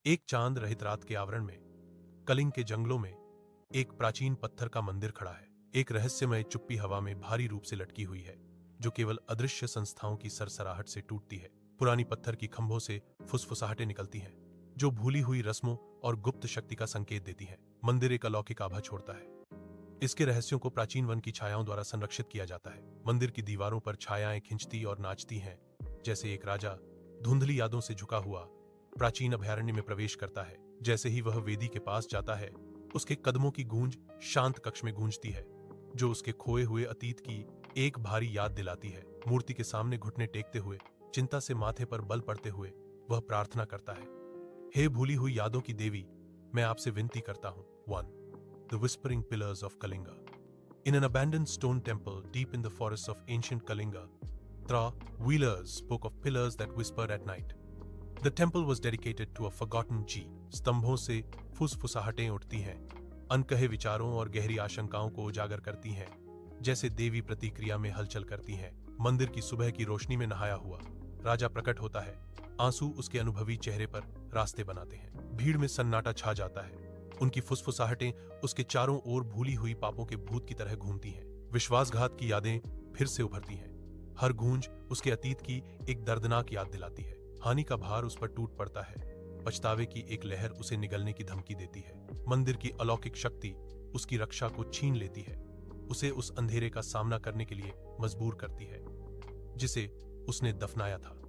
एक चांद रहित रात के आवरण में कलिंग के जंगलों में एक प्राचीन पत्थर का मंदिर खड़ा है। एक रहस्यमय चुप्पी हवा में भारी रूप से लटकी हुई है, जो केवल अदृश्य संस्थाओं की सरसराहट से टूटती है। पुरानी पत्थर की खंभों से फुसफुसाहटें निकलती हैं, जो भूली हुई रस्मों और गुप्त शक्ति का संकेत देती हैं। मंदिर एक अलौकिक आभा छोड़ता है। इसके रहस्यों को प्राचीन वन की छायाओं द्वारा संरक्षित किया जाता है। मंदिर की दीवारों पर छायाएं खिंचती और नाचती हैं, जैसे एक राजा धुंधली यादों से झुका हुआ प्राचीन अभयारण्य में प्रवेश करता है। जैसे ही वह वेदी के पास जाता है, उसके कदमों की गूंज शांत कक्ष में गूंजती है, जो उसके खोए हुए अतीत की एक भारी याद दिलाती है। मूर्ति के सामने घुटने टेकते हुए, चिंता से माथे पर बल पड़ते हुए वह प्रार्थना करता है, हे भूली हुई यादों की देवी, मैं आपसे विनती करता हूं। 1. The Whispering Pillars of Kalinga. In an abandoned stone temple deep in the forests of ancient Kalinga, Tra Wheelers spoke of pillars that whispered at night. The temple was dedicated to a forgotten G. स्तंभों से फुसफुसाहटें उठती हैं, अनकहे विचारों और गहरी आशंकाओं को उजागर करती हैं, जैसे देवी प्रतिक्रिया में हलचल करती हैं। मंदिर की सुबह की रोशनी में नहाया हुआ राजा प्रकट होता है। आंसू उसके अनुभवी चेहरे पर रास्ते बनाते हैं। भीड़ में सन्नाटा छा जाता है। उनकी फुसफुसाहटें उसके चारों ओर भूली हुई पापों के भूत की तरह घूमती हैं। विश्वासघात की यादें फिर से उभरती हैं। हर गूंज उसके अतीत की एक दर्दनाक याद दिलाती है। हानि का भार उस पर टूट पड़ता है। पछतावे की एक लहर उसे निगलने की धमकी देती है। मंदिर की अलौकिक शक्ति उसकी रक्षा को छीन लेती है, उसे उस अंधेरे का सामना करने के लिए मजबूर करती है जिसे उसने दफनाया था।